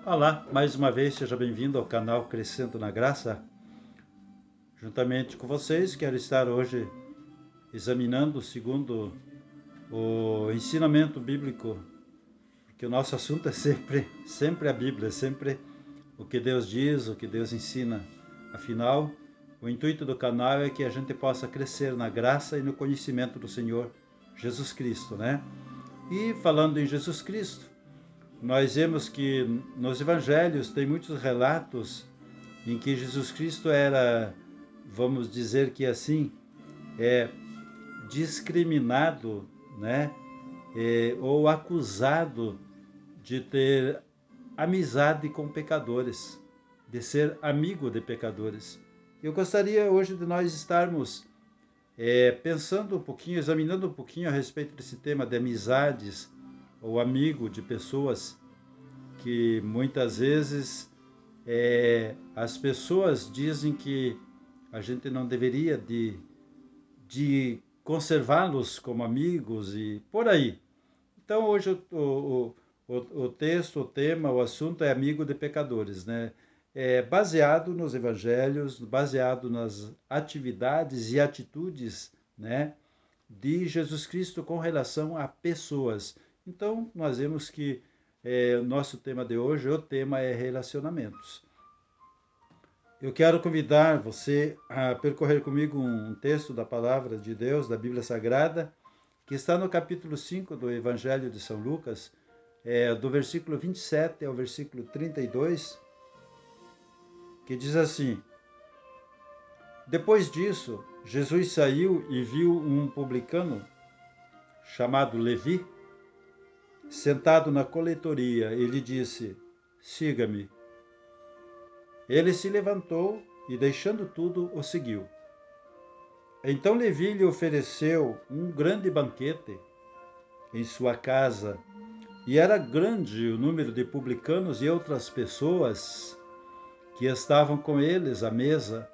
Olá, mais uma vez seja bem-vindo ao canal Crescendo na Graça. Juntamente com vocês, quero estar hoje examinando segundo o ensinamento bíblico, porque o nosso assunto é sempre a Bíblia, sempre o que Deus diz, o que Deus ensina. Afinal, o intuito do canal é que a gente possa crescer na graça e no conhecimento do Senhor Jesus Cristo, né? E falando em Jesus Cristo, nós vemos que nos evangelhos tem muitos relatos em que Jesus Cristo era, vamos dizer que assim, é discriminado, né? Ou acusado de ter amizade com pecadores, de ser amigo de pecadores. Eu gostaria hoje de nós estarmos pensando um pouquinho, examinando um pouquinho a respeito desse tema de amizades ou amigo de pessoas que muitas vezes as pessoas dizem que a gente não deveria de conservá-los como amigos e por aí. Então hoje o texto, o tema, o assunto é amigo de pecadores, né? É baseado nos evangelhos, baseado nas atividades e atitudes, né, de Jesus Cristo com relação a pessoas. Então nós vemos que o nosso tema de hoje, o tema é relacionamentos. Eu quero convidar você a percorrer comigo um texto da Palavra de Deus, da Bíblia Sagrada, que está no capítulo 5 do Evangelho de São Lucas, do versículo 27 ao versículo 32, que diz assim: Depois disso, Jesus saiu e viu um publicano chamado Levi sentado na coletoria. Ele disse: Siga-me. Ele se levantou e, deixando tudo, o seguiu. Então Levi lhe ofereceu um grande banquete em sua casa, e era grande o número de publicanos e outras pessoas que estavam com eles à mesa.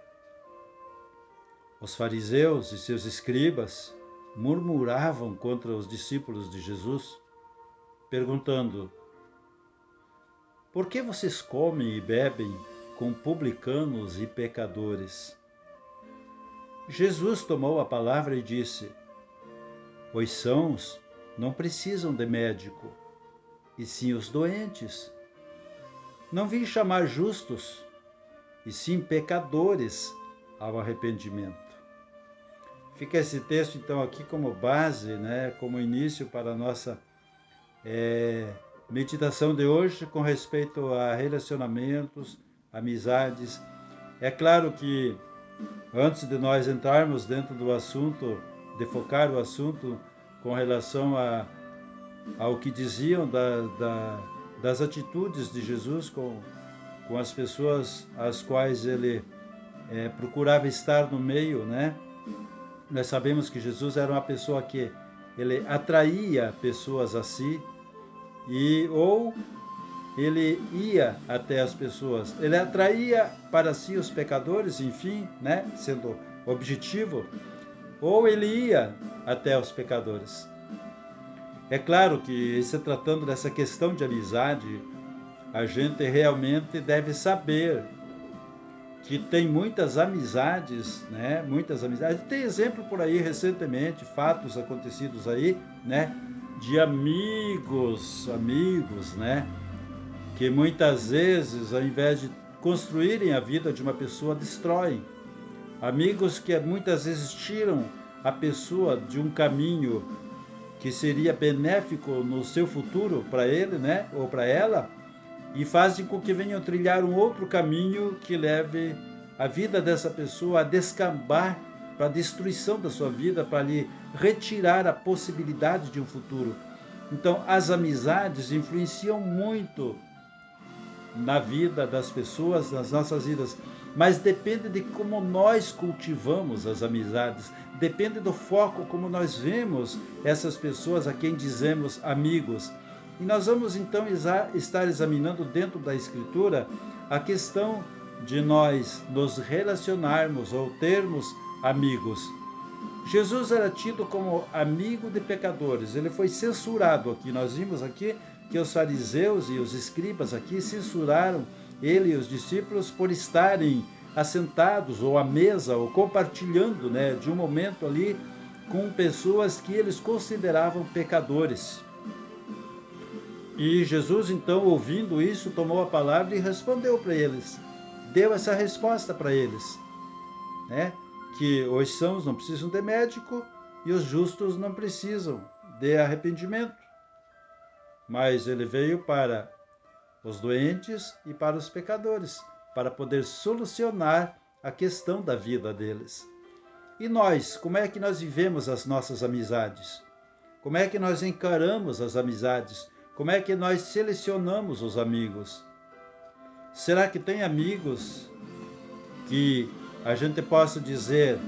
Os fariseus e seus escribas murmuravam contra os discípulos de Jesus, perguntando: Por que vocês comem e bebem com publicanos e pecadores? Jesus tomou a palavra e disse: Os sãos não precisam de médico, e sim os doentes. Não vim chamar justos, e sim pecadores ao arrependimento. Fica esse texto então aqui como base, né, como início para a nossa meditação de hoje com respeito a relacionamentos, amizades. É claro que antes de nós entrarmos dentro do assunto, de focar o assunto com relação ao que diziam das atitudes de Jesus com as pessoas às quais ele procurava estar no meio, né? Nós sabemos que Jesus era uma pessoa que ele atraía pessoas a si, ou ele ia até as pessoas, ele atraía para si os pecadores, enfim, né, sendo objetivo, ou ele ia até os pecadores. É claro que, se tratando dessa questão de amizade, a gente realmente deve saber que tem muitas amizades, né? Muitas amizades. Tem exemplo por aí recentemente, fatos acontecidos aí, né? De amigos, né? Que muitas vezes, ao invés de construírem a vida de uma pessoa, destroem. Amigos que muitas vezes tiram a pessoa de um caminho que seria benéfico no seu futuro para ele, né? Ou para ela, e fazem com que venham trilhar um outro caminho que leve a vida dessa pessoa a descambar para a destruição da sua vida, para lhe retirar a possibilidade de um futuro. Então, as amizades influenciam muito na vida das pessoas, nas nossas vidas, mas depende de como nós cultivamos as amizades, depende do foco, como nós vemos essas pessoas a quem dizemos amigos. E nós vamos então estar examinando dentro da Escritura a questão de nós nos relacionarmos ou termos amigos. Jesus era tido como amigo de pecadores, ele foi censurado aqui, nós vimos aqui que os fariseus e os escribas aqui censuraram ele e os discípulos por estarem assentados ou à mesa ou compartilhando, né, de um momento ali com pessoas que eles consideravam pecadores. E Jesus, então, ouvindo isso, tomou a palavra e respondeu para eles, deu essa resposta para eles, né? Que os sãos não precisam de médico e os justos não precisam de arrependimento. Mas ele veio para os doentes e para os pecadores, para poder solucionar a questão da vida deles. E nós, como é que nós vivemos as nossas amizades? Como é que nós encaramos as amizades? Como é que nós selecionamos os amigos? Será que tem amigos que a gente possa dizer,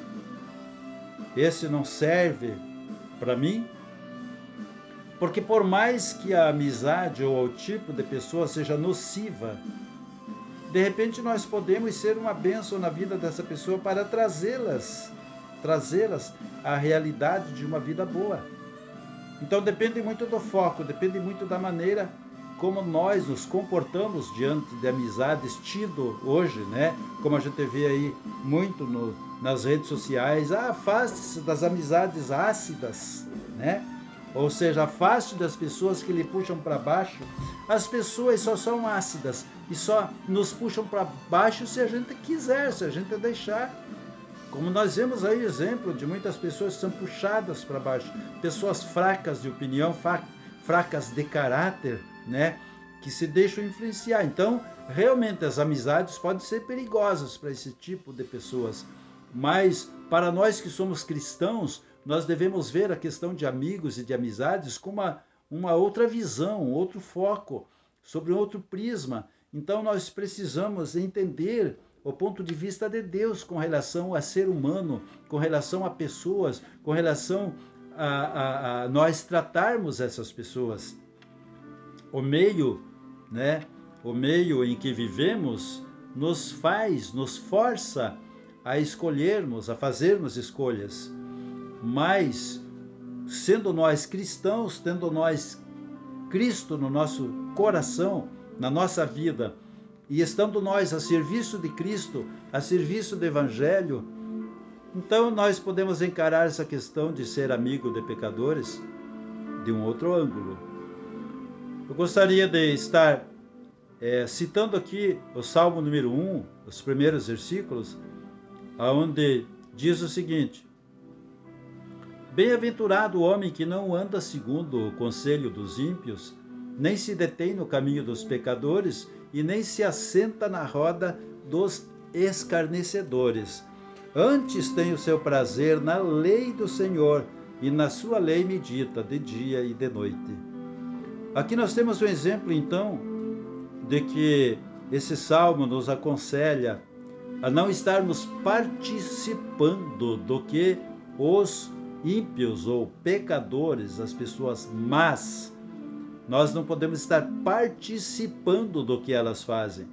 esse não serve para mim? Porque por mais que a amizade ou o tipo de pessoa seja nociva, de repente nós podemos ser uma bênção na vida dessa pessoa para trazê-las à realidade de uma vida boa. Então depende muito do foco, depende muito da maneira como nós nos comportamos diante de amizades tido hoje, né? Como a gente vê aí muito nas redes sociais, afaste-se das amizades ácidas, né? Ou seja, afaste das pessoas que lhe puxam para baixo. As pessoas só são ácidas e só nos puxam para baixo se a gente quiser, se a gente deixar. Como nós vemos aí exemplo de muitas pessoas que são puxadas para baixo, pessoas fracas de opinião, fracas de caráter, né? Que se deixam influenciar. Então, realmente as amizades podem ser perigosas para esse tipo de pessoas. Mas para nós que somos cristãos, nós devemos ver a questão de amigos e de amizades com uma outra visão, um outro foco, sobre outro prisma. Então nós precisamos entender o ponto de vista de Deus com relação a ser humano, com relação a pessoas, com relação a nós tratarmos essas pessoas. O meio, né, o meio em que vivemos nos força a escolhermos, a fazermos escolhas. Mas, sendo nós cristãos, tendo nós Cristo no nosso coração, na nossa vida, e estando nós a serviço de Cristo, a serviço do Evangelho, então nós podemos encarar essa questão de ser amigo de pecadores de um outro ângulo. Eu gostaria de estar citando aqui o Salmo número 1, os primeiros versículos, onde diz o seguinte: Bem-aventurado o homem que não anda segundo o conselho dos ímpios, nem se detém no caminho dos pecadores, e nem se assenta na roda dos escarnecedores. Antes tem o seu prazer na lei do Senhor, e na sua lei medita de dia e de noite. Aqui nós temos um exemplo, então, de que esse salmo nos aconselha a não estarmos participando do que os ímpios ou pecadores, as pessoas más, nós não podemos estar participando do que elas fazem.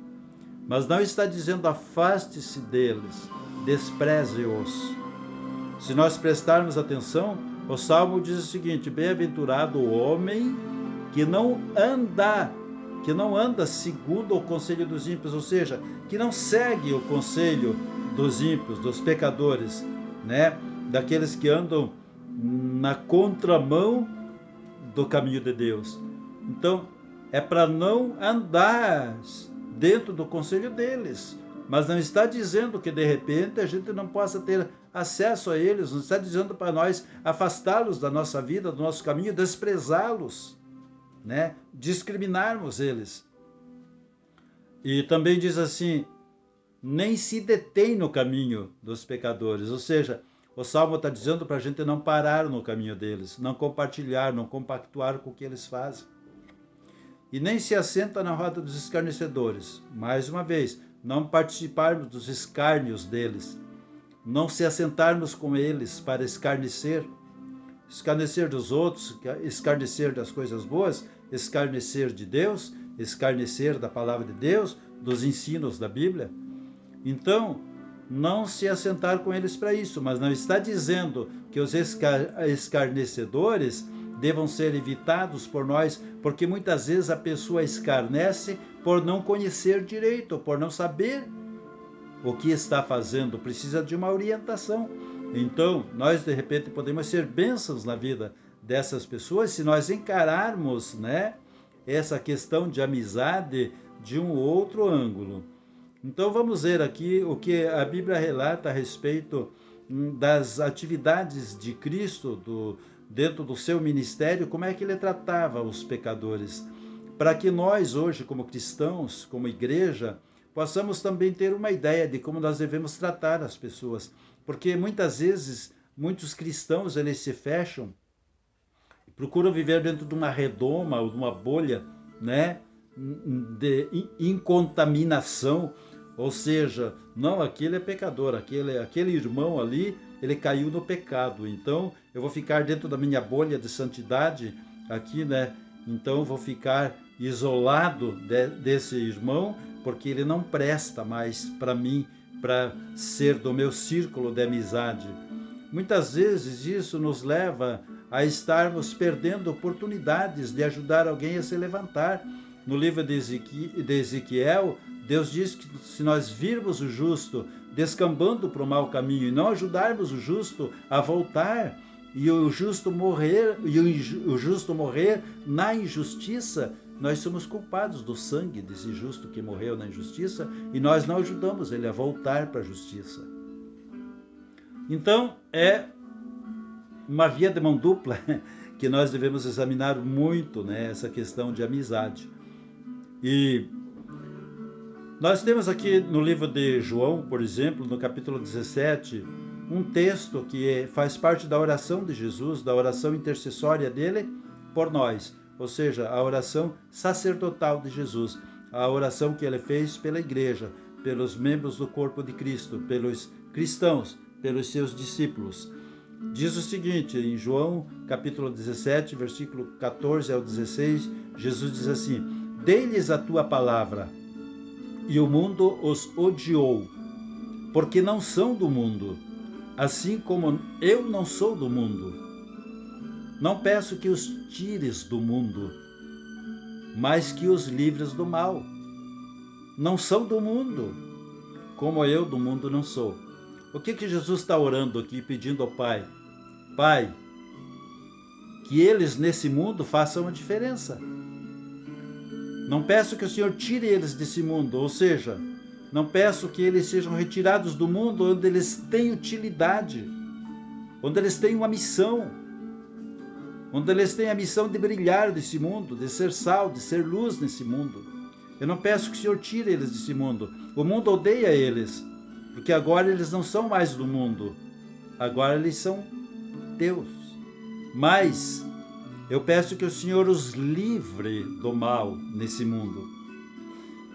Mas não está dizendo afaste-se deles, despreze-os. Se nós prestarmos atenção, o Salmo diz o seguinte: bem-aventurado o homem que não anda segundo o conselho dos ímpios, ou seja, que não segue o conselho dos ímpios, dos pecadores, né? Daqueles que andam na contramão do caminho de Deus. Então, é para não andar dentro do conselho deles, mas não está dizendo que de repente a gente não possa ter acesso a eles, não está dizendo para nós afastá-los da nossa vida, do nosso caminho, desprezá-los, né? Discriminarmos eles. E também diz assim: nem se detém no caminho dos pecadores, ou seja, o Salmo está dizendo para a gente não parar no caminho deles, não compartilhar, não compactuar com o que eles fazem. E nem se assenta na roda dos escarnecedores. Mais uma vez, não participarmos dos escárnios deles, não se assentarmos com eles para escarnecer dos outros, escarnecer das coisas boas, escarnecer de Deus, escarnecer da palavra de Deus, dos ensinos da Bíblia. Então, não se assentar com eles para isso, mas não está dizendo que os escarnecedores devam ser evitados por nós, porque muitas vezes a pessoa escarnece por não conhecer direito, por não saber o que está fazendo, precisa de uma orientação. Então, nós de repente podemos ser bênçãos na vida dessas pessoas se nós encararmos, né, essa questão de amizade de um outro ângulo. Então vamos ver aqui o que a Bíblia relata a respeito das atividades de Cristo dentro do seu ministério, como é que ele tratava os pecadores, para que nós hoje, como cristãos, como igreja, possamos também ter uma ideia de como nós devemos tratar as pessoas, porque muitas vezes muitos cristãos eles se fecham, procuram viver dentro de uma redoma ou de uma bolha, né, de incontaminação, ou seja, não, aquele é pecador, aquele irmão ali, ele caiu no pecado, então eu vou ficar dentro da minha bolha de santidade aqui, né, então eu vou ficar isolado desse irmão, porque ele não presta mais para mim, para ser do meu círculo de amizade. Muitas vezes isso nos leva a estarmos perdendo oportunidades de ajudar alguém a se levantar. No livro de Ezequiel, Deus diz que se nós virmos o justo descambando para o mau caminho e não ajudarmos o justo a voltar, e o justo morrer na injustiça, nós somos culpados do sangue desse justo que morreu na injustiça e nós não ajudamos ele a voltar para a justiça. Então, é uma via de mão dupla que nós devemos examinar muito, né, essa questão de amizade. E nós temos aqui no livro de João, por exemplo, no capítulo 17, um texto que faz parte da oração de Jesus, da oração intercessória dele por nós, ou seja, a oração sacerdotal de Jesus, a oração que ele fez pela igreja, pelos membros do corpo de Cristo, pelos cristãos, pelos seus discípulos. Diz o seguinte, em João capítulo 17, versículo 14 ao 16, Jesus diz assim: dei-lhes a tua palavra, e o mundo os odiou, porque não são do mundo, assim como eu não sou do mundo. Não peço que os tires do mundo, mas que os livres do mal. Não são do mundo, como eu do mundo não sou. O que Jesus está orando aqui, pedindo ao Pai? Pai, que eles nesse mundo façam a diferença. Não peço que o Senhor tire eles desse mundo, ou seja, não peço que eles sejam retirados do mundo onde eles têm utilidade, onde eles têm uma missão, onde eles têm a missão de brilhar nesse mundo, de ser sal, de ser luz nesse mundo. Eu não peço que o Senhor tire eles desse mundo. O mundo odeia eles, porque agora eles não são mais do mundo, agora eles são teus. Mas eu peço que o Senhor os livre do mal nesse mundo.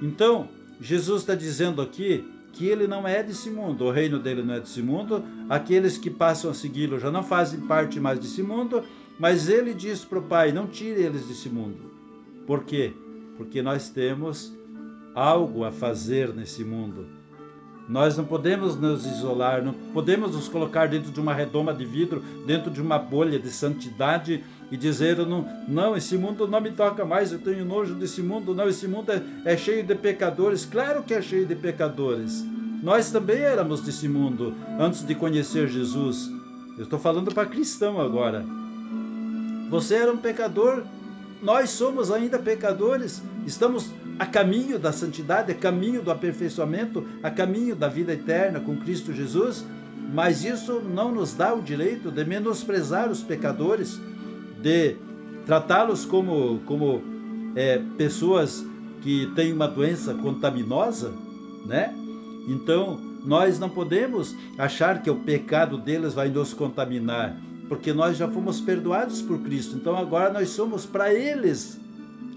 Então, Jesus está dizendo aqui que ele não é desse mundo, o reino dele não é desse mundo, aqueles que passam a segui-lo já não fazem parte mais desse mundo, mas ele diz para o Pai, não tire eles desse mundo. Por quê? Porque nós temos algo a fazer nesse mundo. Nós não podemos nos isolar, não podemos nos colocar dentro de uma redoma de vidro, dentro de uma bolha de santidade e dizer, não, esse mundo não me toca mais, eu tenho nojo desse mundo, não, esse mundo é cheio de pecadores. Claro que é cheio de pecadores. Nós também éramos desse mundo antes de conhecer Jesus. Eu estou falando para cristão agora. Você era um pecador, nós somos ainda pecadores, estamos a caminho da santidade, a caminho do aperfeiçoamento, a caminho da vida eterna com Cristo Jesus, mas isso não nos dá o direito de menosprezar os pecadores, de tratá-los como pessoas que têm uma doença contaminosa, né? Então, nós não podemos achar que o pecado deles vai nos contaminar, porque nós já fomos perdoados por Cristo. Então agora nós somos para eles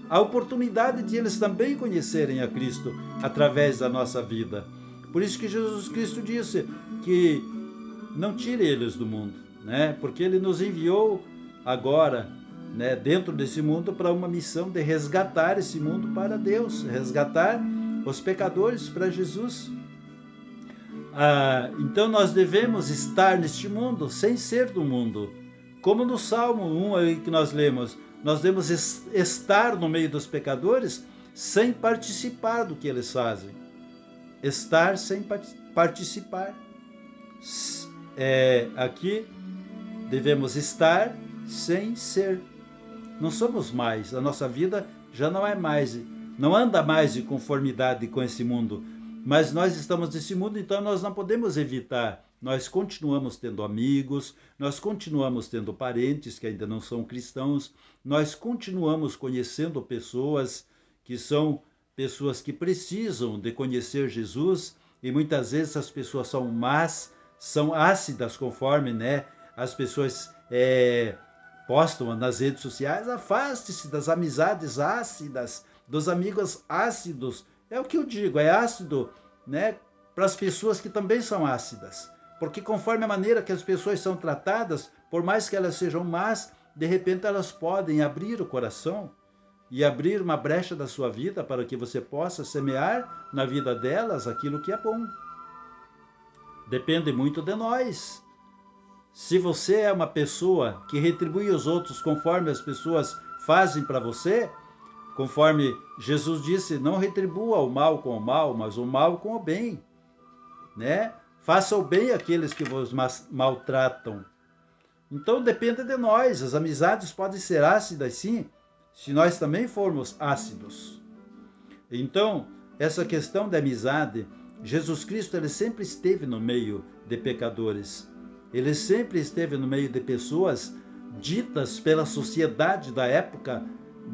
a oportunidade de eles também conhecerem a Cristo através da nossa vida. Por isso que Jesus Cristo disse que não tire eles do mundo, né? Porque ele nos enviou agora, né, dentro desse mundo para uma missão de resgatar esse mundo para Deus, resgatar os pecadores para Jesus. Então nós devemos estar neste mundo sem ser do mundo, Como no Salmo 1 aí que nós devemos estar no meio dos pecadores sem participar do que eles fazem. Estar sem participar. Aqui devemos estar sem ser. Não somos mais, a nossa vida já não é mais, não anda mais de conformidade com esse mundo, mas nós estamos nesse mundo, então nós não podemos evitar. Nós continuamos tendo amigos, nós continuamos tendo parentes que ainda não são cristãos, nós continuamos conhecendo pessoas que são pessoas que precisam de conhecer Jesus, e muitas vezes as pessoas são más, são ácidas, conforme, né, as pessoas postam nas redes sociais. Afaste-se das amizades ácidas, dos amigos ácidos. É o que eu digo, é ácido, né, para as pessoas que também são ácidas. Porque conforme a maneira que as pessoas são tratadas, por mais que elas sejam más, de repente elas podem abrir o coração e abrir uma brecha da sua vida para que você possa semear na vida delas aquilo que é bom. Depende muito de nós. Se você é uma pessoa que retribui os outros conforme as pessoas fazem para você, conforme Jesus disse, não retribua o mal com o mal, mas o mal com o bem, né? Faça o bem àqueles que vos maltratam. Então depende de nós. As amizades podem ser ácidas, sim, se nós também formos ácidos. Então, essa questão da amizade, Jesus Cristo, ele sempre esteve no meio de pecadores. Ele sempre esteve no meio de pessoas ditas pela sociedade da época,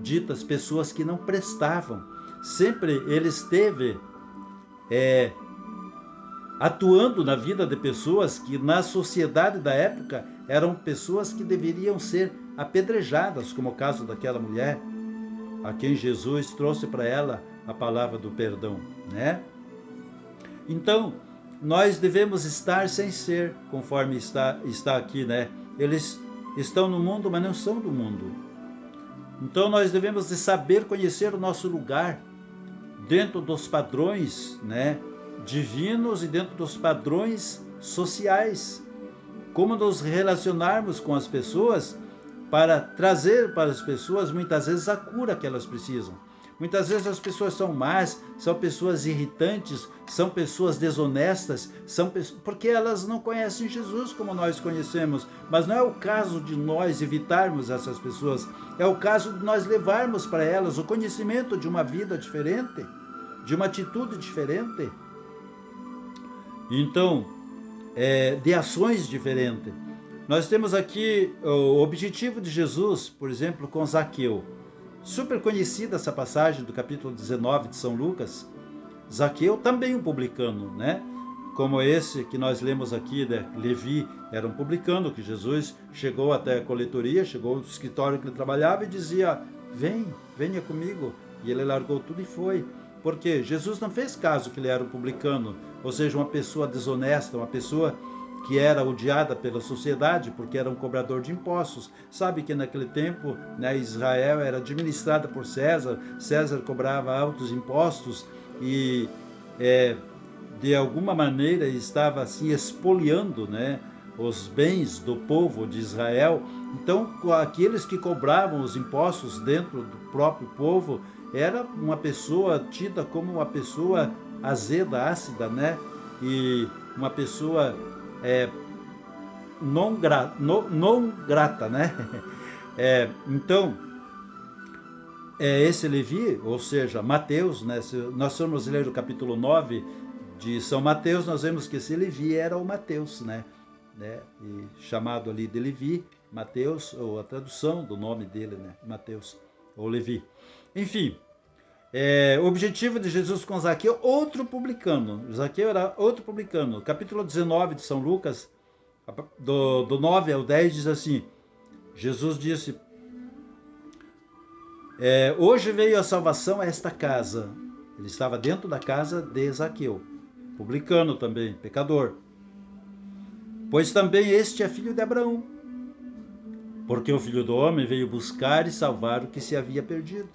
ditas pessoas que não prestavam. Sempre ele esteve atuando na vida de pessoas que na sociedade da época eram pessoas que deveriam ser apedrejadas, como o caso daquela mulher, a quem Jesus trouxe para ela a palavra do perdão, né? Então, nós devemos estar sem ser, conforme está aqui, né? Eles estão no mundo, mas não são do mundo. Então, nós devemos de saber conhecer o nosso lugar dentro dos padrões, né, divinos e dentro dos padrões sociais. Como nos relacionarmos com as pessoas para trazer para as pessoas, muitas vezes, a cura que elas precisam. Muitas vezes as pessoas são más, são pessoas irritantes, são pessoas desonestas, porque elas não conhecem Jesus como nós conhecemos. Mas não é o caso de nós evitarmos essas pessoas, é o caso de nós levarmos para elas o conhecimento de uma vida diferente, de uma atitude diferente. Então, de ações diferentes. Nós temos aqui o objetivo de Jesus, por exemplo, com Zaqueu. Super conhecida essa passagem do capítulo 19 de São Lucas. Zaqueu, também um publicano, né? Como esse que nós lemos aqui, né? Levi era um publicano, que Jesus chegou até a coletoria, chegou no escritório que ele trabalhava e dizia, venha comigo. E ele largou tudo e foi. Porque Jesus não fez caso que ele era um publicano, ou seja, uma pessoa desonesta, uma pessoa que era odiada pela sociedade porque era um cobrador de impostos. Sabe que naquele tempo, né, Israel era administrada por César, César cobrava altos impostos e de alguma maneira estava assim expoliando, né, os bens do povo de Israel. Então, aqueles que cobravam os impostos dentro do próprio povo era uma pessoa tida como uma pessoa azeda, ácida, né, e uma pessoa não grata, né? Então, esse Levi, ou seja, Mateus, né? Se nós formos ler o capítulo 9 de São Mateus, nós vemos que esse Levi era o Mateus, né? E chamado ali de Levi, Mateus, ou a tradução do nome dele, né? Mateus, ou Levi. Enfim, o objetivo de Jesus com Zaqueu, outro publicano. Zaqueu era outro publicano. Capítulo 19 de São Lucas, do 9 ao 10, diz assim, Jesus disse, hoje veio a salvação a esta casa. Ele estava dentro da casa de Zaqueu, publicano também, pecador. Pois também este é filho de Abraão, porque o Filho do Homem veio buscar e salvar o que se havia perdido.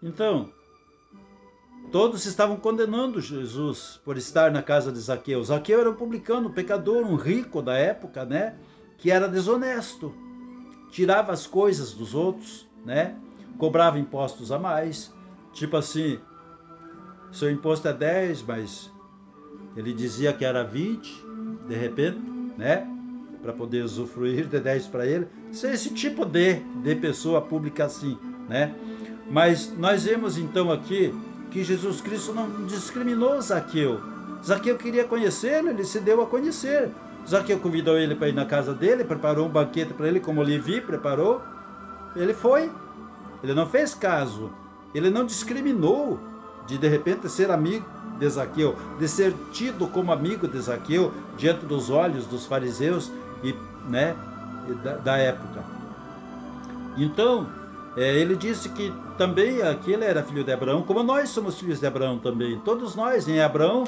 Então, todos estavam condenando Jesus por estar na casa de Zaqueu. Zaqueu era um publicano, um pecador, um rico da época, né? que era desonesto, tirava as coisas dos outros, né? Cobrava impostos a mais, tipo assim, seu imposto é 10, mas ele dizia que era 20, de repente, né? Para poder usufruir de 10 para ele. Isso é esse tipo de pessoa pública assim, né? Mas nós vemos então aqui que Jesus Cristo não discriminou Zaqueu. Zaqueu queria conhecê-lo, ele se deu a conhecer. Zaqueu convidou ele para ir na casa dele, preparou um banquete para ele, como Levi preparou. Ele foi. Ele não fez caso. Ele não discriminou de repente ser amigo de Zaqueu, de ser tido como amigo de Zaqueu diante dos olhos dos fariseus e, né, da época. Então, ele disse que também aquele era filho de Abraão, como nós somos filhos de Abraão também. Todos nós, em Abraão,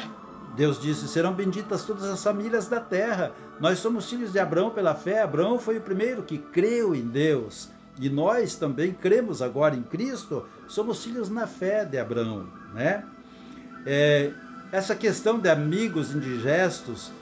Deus disse, serão benditas todas as famílias da terra. Nós somos filhos de Abraão pela fé. Abraão foi o primeiro que creu em Deus. E nós também cremos agora em Cristo, somos filhos na fé de Abraão, né? Essa questão de amigos indigestos,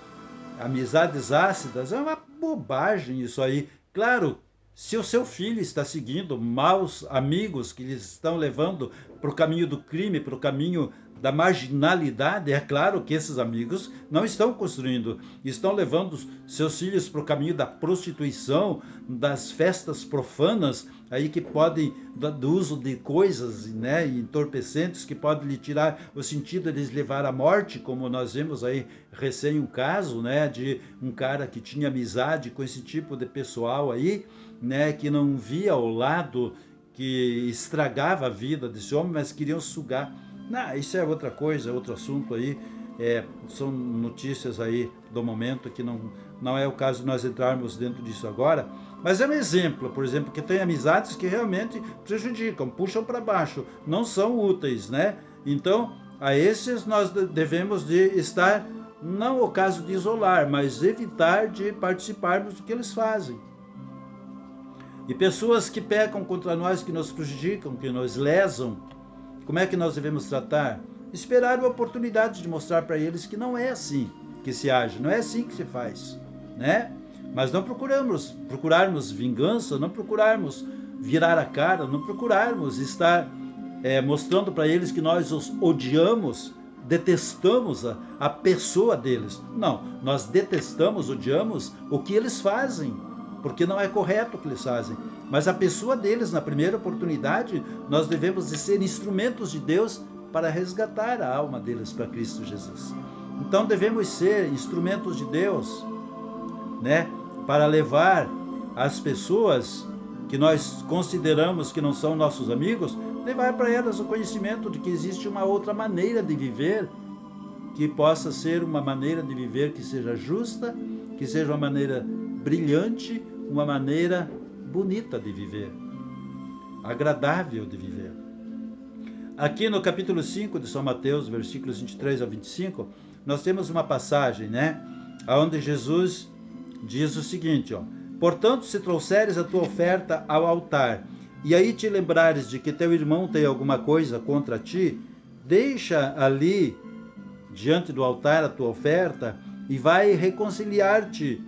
amizades ácidas, é uma bobagem isso aí. Claro, se o seu filho está seguindo maus amigos que lhe estão levando para o caminho do crime, para o caminho da marginalidade, é claro que esses amigos não estão construindo, estão levando seus filhos para o caminho da prostituição, das festas profanas, aí que podem, do uso de coisas, né, entorpecentes, que podem lhe tirar o sentido de lhes levar à morte, como nós vemos aí recém um caso, né, de um cara que tinha amizade com esse tipo de pessoal aí, né, que não via o lado que estragava a vida desse homem, mas queriam sugar. Não, isso é outra coisa, é outro assunto aí, são notícias aí do momento que não é o caso de nós entrarmos dentro disso agora, mas é um exemplo, por exemplo, que tem amizades que realmente prejudicam, puxam para baixo, não são úteis, né? Então, a esses nós devemos de estar, não o caso de isolar, mas evitar de participarmos do que eles fazem. E pessoas que pecam contra nós, que nos prejudicam, que nos lesam, como é que nós devemos tratar? Esperar a oportunidade de mostrar para eles que não é assim que se age, não é assim que se faz, né? Mas não procurarmos vingança, não procurarmos virar a cara, não procurarmos estar mostrando para eles que nós os odiamos, detestamos a pessoa deles. Não, nós detestamos, odiamos o que eles fazem, porque não é correto o que eles fazem. Mas a pessoa deles, na primeira oportunidade, nós devemos de ser instrumentos de Deus para resgatar a alma deles para Cristo Jesus. Então devemos ser instrumentos de Deus, né, para levar as pessoas que nós consideramos que não são nossos amigos, levar para elas o conhecimento de que existe uma outra maneira de viver, que possa ser uma maneira de viver que seja justa, que seja uma maneira brilhante, uma maneira bonita de viver, agradável de viver. Aqui no capítulo 5 de São Mateus, versículos 23 ao 25, nós temos uma passagem, né, onde Jesus diz o seguinte, ó: portanto, se trouxeres a tua oferta ao altar, e aí te lembrares de que teu irmão tem alguma coisa contra ti, deixa ali, diante do altar, a tua oferta, e vai reconciliar-te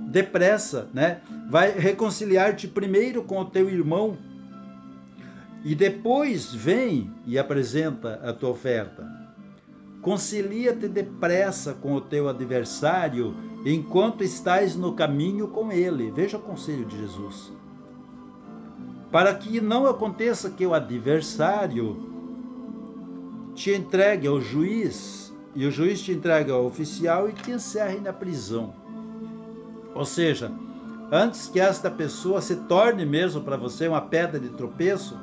depressa, né? Vai reconciliar-te primeiro com o teu irmão e depois vem e apresenta a tua oferta. Concilia-te depressa com o teu adversário enquanto estás no caminho com ele. Veja o conselho de Jesus. Para que não aconteça que o adversário te entregue ao juiz e o juiz te entregue ao oficial e te encerre na prisão. Ou seja, antes que esta pessoa se torne mesmo para você uma pedra de tropeço,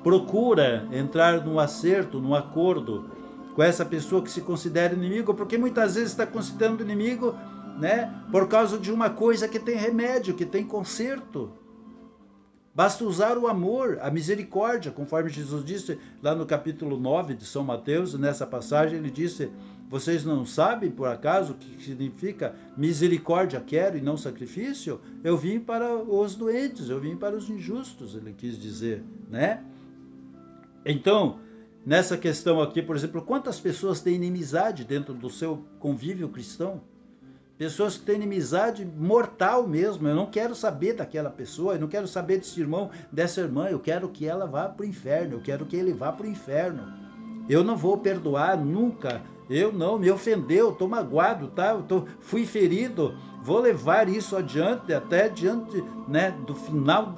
procura entrar num acerto, num acordo com essa pessoa que se considera inimigo, porque muitas vezes está considerando inimigo, né, por causa de uma coisa que tem remédio, que tem conserto. Basta usar o amor, a misericórdia, conforme Jesus disse lá no capítulo 9 de São Mateus, nessa passagem ele disse: vocês não sabem, por acaso, o que significa misericórdia quero e não sacrifício? Eu vim para os doentes, eu vim para os injustos, ele quis dizer, né? Então, nessa questão aqui, por exemplo, quantas pessoas têm inimizade dentro do seu convívio cristão? pessoas que têm inimizade mortal mesmo. Eu não quero saber daquela pessoa, eu não quero saber desse irmão, dessa irmã, eu quero que ela vá para o inferno, eu quero que ele vá para o inferno. Eu não vou perdoar nunca, eu não, me ofendeu, estou magoado, tá? Fui ferido, vou levar isso adiante, até diante, né, do final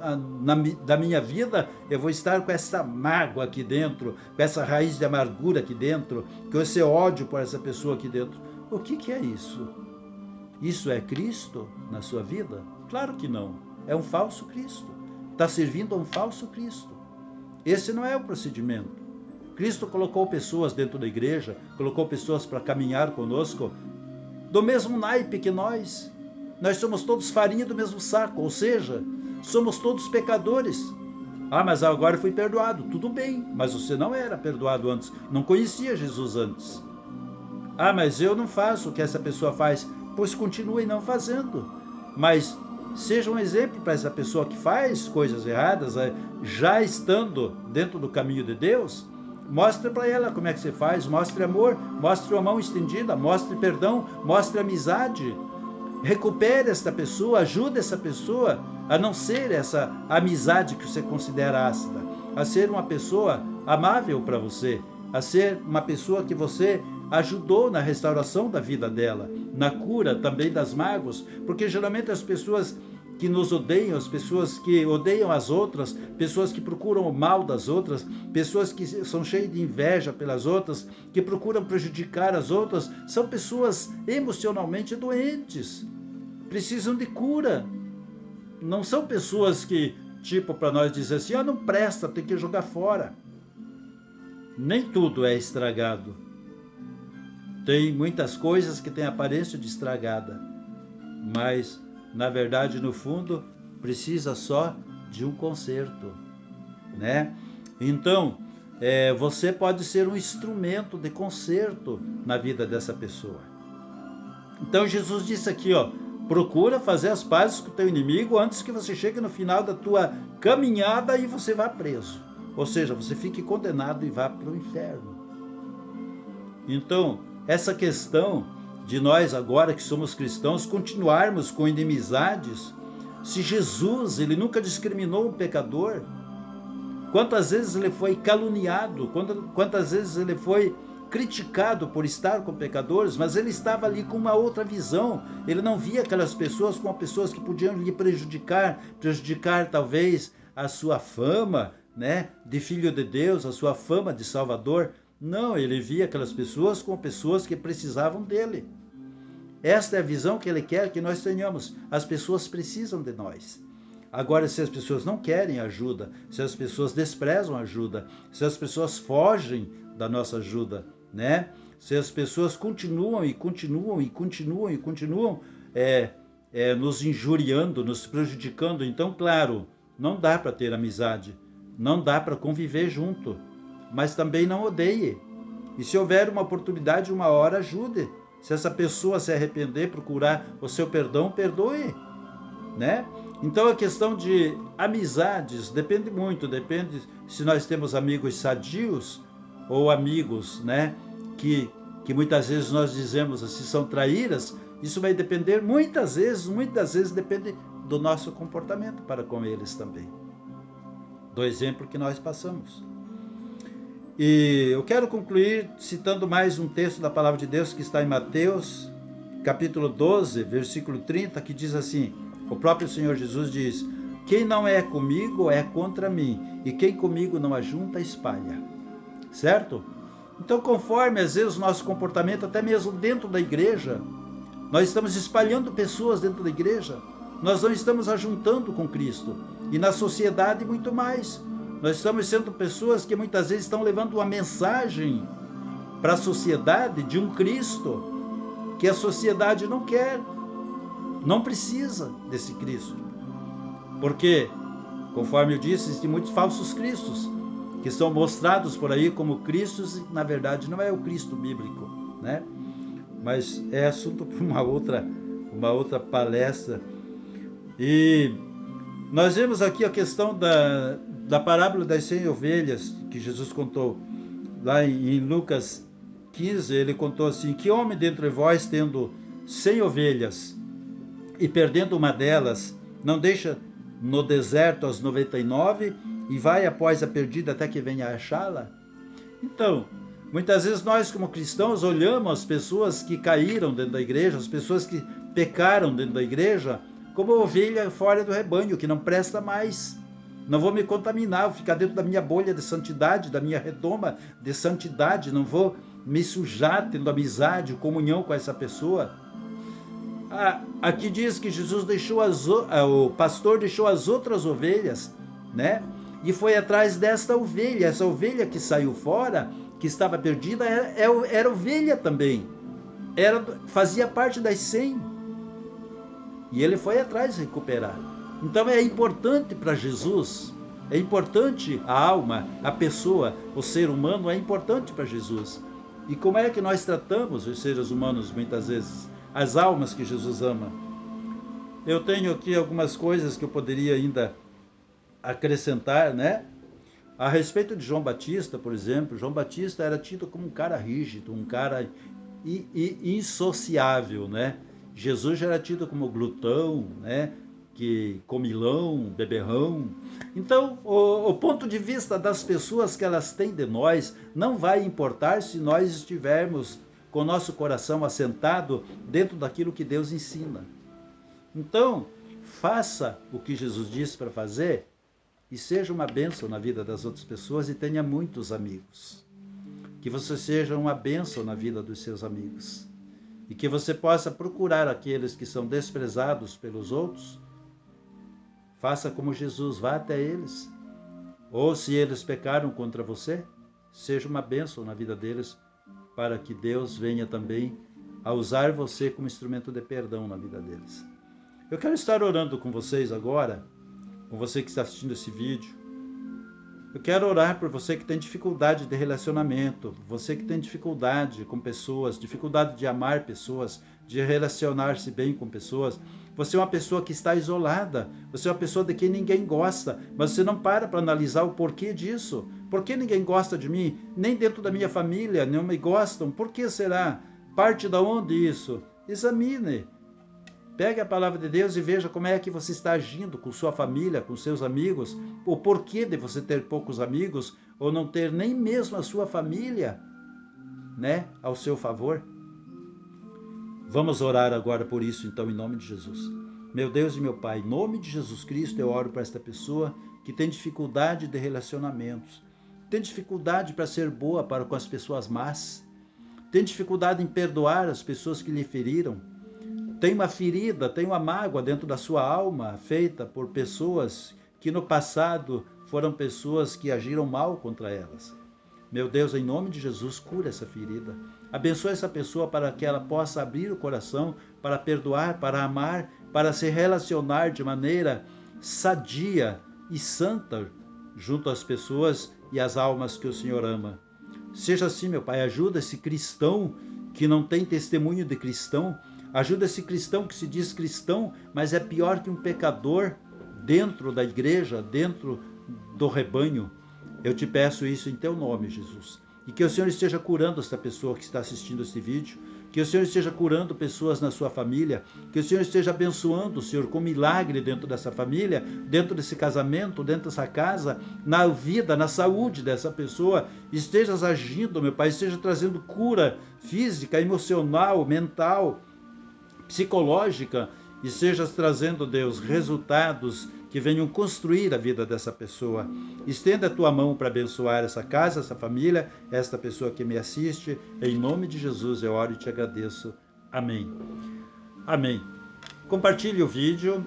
da minha vida, eu vou estar com essa mágoa aqui dentro, com essa raiz de amargura aqui dentro, com esse ódio por essa pessoa aqui dentro. O que é isso? Isso é Cristo na sua vida? Claro que não. É um falso Cristo. Está servindo a um falso Cristo. Esse não é o procedimento. Cristo colocou pessoas dentro da igreja, colocou pessoas para caminhar conosco, do mesmo naipe que nós. Nós somos todos farinha do mesmo saco, ou seja, somos todos pecadores. Ah, mas agora eu fui perdoado. Tudo bem, mas você não era perdoado antes, não conhecia Jesus antes. Ah, mas eu não faço o que essa pessoa faz. Pois continue não fazendo. Mas seja um exemplo para essa pessoa que faz coisas erradas, já estando dentro do caminho de Deus. Mostre para ela como é que você faz, mostre amor, mostre a mão estendida, mostre perdão, mostre amizade. Recupere esta pessoa, ajude essa pessoa a não ser essa amizade que você considera ácida, a ser uma pessoa amável para você, a ser uma pessoa que você ajudou na restauração da vida dela, na cura também das mágoas, porque geralmente as pessoas que nos odeiam, as pessoas que odeiam as outras, pessoas que procuram o mal das outras, pessoas que são cheias de inveja pelas outras, que procuram prejudicar as outras, são pessoas emocionalmente doentes, precisam de cura. Não são pessoas que, tipo, para nós dizer assim, não presta, tem que jogar fora. Nem tudo é estragado. Tem muitas coisas que têm aparência de estragada, mas, na verdade, no fundo, precisa só de um conserto, né? Então, você pode ser um instrumento de conserto na vida dessa pessoa. Então, Jesus disse aqui, procura fazer as pazes com o teu inimigo antes que você chegue no final da tua caminhada e você vá preso. Ou seja, você fique condenado e vá para o inferno. Então, essa questão de nós agora que somos cristãos continuarmos com inimizades, se Jesus, ele nunca discriminou um pecador, quantas vezes ele foi caluniado, quantas vezes ele foi criticado por estar com pecadores, mas ele estava ali com uma outra visão, ele não via aquelas pessoas como pessoas que podiam lhe prejudicar talvez a sua fama, né, de filho de Deus, a sua fama de Salvador. Não, ele via aquelas pessoas como pessoas que precisavam dele. Esta é a visão que ele quer que nós tenhamos. As pessoas precisam de nós. Agora, se as pessoas não querem ajuda, se as pessoas desprezam ajuda, se as pessoas fogem da nossa ajuda, né? Se as pessoas continuam nos injuriando, nos prejudicando, então, claro, não dá para ter amizade, não dá para conviver junto. Mas também não odeie. E se houver uma oportunidade, uma hora, ajude. Se essa pessoa se arrepender, procurar o seu perdão, perdoe, né? Então a questão de amizades depende muito, depende se nós temos amigos sadios ou amigos, né, que muitas vezes nós dizemos assim, são traíras. Isso vai depender muitas vezes depende do nosso comportamento para com eles também. Do exemplo que nós passamos. E eu quero concluir citando mais um texto da Palavra de Deus que está em Mateus, capítulo 12, versículo 30, que diz assim, o próprio Senhor Jesus diz, quem não é comigo é contra mim, e quem comigo não ajunta, espalha. Certo? Então, conforme às vezes o nosso comportamento, até mesmo dentro da igreja, nós estamos espalhando pessoas dentro da igreja, nós não estamos ajuntando com Cristo, e na sociedade muito mais. Nós estamos sendo pessoas que muitas vezes estão levando uma mensagem para a sociedade de um Cristo que a sociedade não quer, não precisa desse Cristo. Porque, conforme eu disse, existem muitos falsos cristos que são mostrados por aí como Cristos e, na verdade, não é o Cristo bíblico, né? Mas é assunto para uma outra palestra. E nós vemos aqui a questão da parábola das 100 ovelhas que Jesus contou lá em Lucas 15. Ele contou assim, que homem dentre vós, tendo 100 ovelhas e perdendo uma delas, não deixa no deserto as 99 e vai após a perdida até que venha achá-la? Então, muitas vezes nós como cristãos olhamos as pessoas que caíram dentro da igreja, as pessoas que pecaram dentro da igreja, como ovelha fora do rebanho, que não presta mais. Não vou me contaminar, vou ficar dentro da minha bolha de santidade, da minha redoma de santidade, não vou me sujar tendo amizade, comunhão com essa pessoa. Aqui diz que Jesus deixou o pastor deixou as outras ovelhas, né? E foi atrás desta ovelha. Essa ovelha que saiu fora, que estava perdida, era ovelha também. Fazia parte das 100. E ele foi atrás de recuperar. Então é importante para Jesus, é importante a alma, a pessoa, o ser humano é importante para Jesus. E como é que nós tratamos os seres humanos muitas vezes? As almas que Jesus ama. Eu tenho aqui algumas coisas que eu poderia ainda acrescentar, né? A respeito de João Batista, por exemplo, João Batista era tido como um cara rígido, um cara insociável, né? Jesus já era tido como glutão, né? Que comilão, beberrão. Então, o ponto de vista das pessoas que elas têm de nós não vai importar se nós estivermos com o nosso coração assentado dentro daquilo que Deus ensina. Então, faça o que Jesus disse para fazer e seja uma bênção na vida das outras pessoas e tenha muitos amigos. Que você seja uma bênção na vida dos seus amigos. E que você possa procurar aqueles que são desprezados pelos outros. Faça como Jesus, vá até eles. Ou se eles pecaram contra você, seja uma bênção na vida deles, para que Deus venha também a usar você como instrumento de perdão na vida deles. Eu quero estar orando com vocês agora, com você que está assistindo esse vídeo. Eu quero orar por você que tem dificuldade de relacionamento, você que tem dificuldade com pessoas, dificuldade de amar pessoas, de relacionar-se bem com pessoas. Você é uma pessoa que está isolada, você é uma pessoa de quem ninguém gosta, mas você não para analisar o porquê disso. Por que ninguém gosta de mim? Nem dentro da minha família não me gostam. Por que será? Parte de onde isso? Examine. Pegue a palavra de Deus e veja como é que você está agindo com sua família, com seus amigos, o porquê de você ter poucos amigos ou não ter nem mesmo a sua família, né, ao seu favor. Vamos orar agora por isso, então, em nome de Jesus. Meu Deus e meu Pai, em nome de Jesus Cristo, eu oro para esta pessoa que tem dificuldade de relacionamentos, tem dificuldade para ser boa para com as pessoas más, tem dificuldade em perdoar as pessoas que lhe feriram, tem uma ferida, tem uma mágoa dentro da sua alma feita por pessoas que no passado foram pessoas que agiram mal contra elas. Meu Deus, em nome de Jesus, cura essa ferida. Abençoa essa pessoa para que ela possa abrir o coração para perdoar, para amar, para se relacionar de maneira sadia e santa junto às pessoas e às almas que o Senhor ama. Seja assim, meu Pai, ajuda esse cristão que não tem testemunho de cristão, ajuda esse cristão que se diz cristão, mas é pior que um pecador dentro da igreja, dentro do rebanho. Eu te peço isso em teu nome, Jesus. E que o Senhor esteja curando esta pessoa que está assistindo este vídeo, que o Senhor esteja curando pessoas na sua família, que o Senhor esteja abençoando, Senhor, com milagre dentro dessa família, dentro desse casamento, dentro dessa casa, na vida, na saúde dessa pessoa. Estejas agindo, meu Pai, esteja trazendo cura física, emocional, mental, psicológica, e estejas trazendo, Deus, resultados que venham construir a vida dessa pessoa. Estenda a tua mão para abençoar essa casa, essa família, esta pessoa que me assiste. Em nome de Jesus eu oro e te agradeço. Amém. Amém. Compartilhe o vídeo.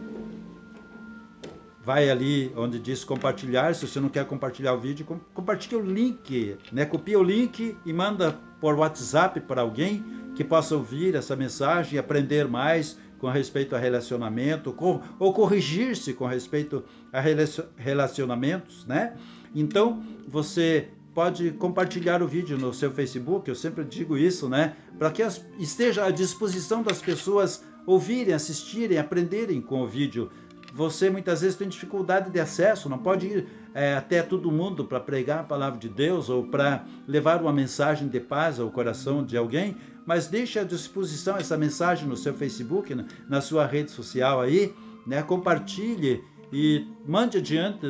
Vai ali onde diz compartilhar. Se você não quer compartilhar o vídeo, compartilhe o link, né? Copia o link e manda por WhatsApp para alguém que possa ouvir essa mensagem e aprender mais com respeito a relacionamento, ou corrigir-se com respeito a relacionamentos, né? Então, você pode compartilhar o vídeo no seu Facebook, eu sempre digo isso, né? Para que esteja à disposição das pessoas ouvirem, assistirem, aprenderem com o vídeo. Você muitas vezes tem dificuldade de acesso, não pode ir até todo mundo para pregar a palavra de Deus ou para levar uma mensagem de paz ao coração de alguém, mas deixe à disposição essa mensagem no seu Facebook, na sua rede social aí, né? Compartilhe e mande adiante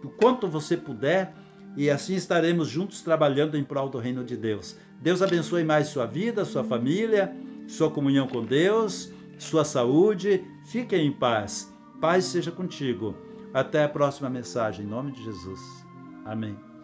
o quanto você puder, e assim estaremos juntos trabalhando em prol do reino de Deus. Deus abençoe mais sua vida, sua família, sua comunhão com Deus, sua saúde. Fique em paz. Paz seja contigo. Até a próxima mensagem, em nome de Jesus. Amém.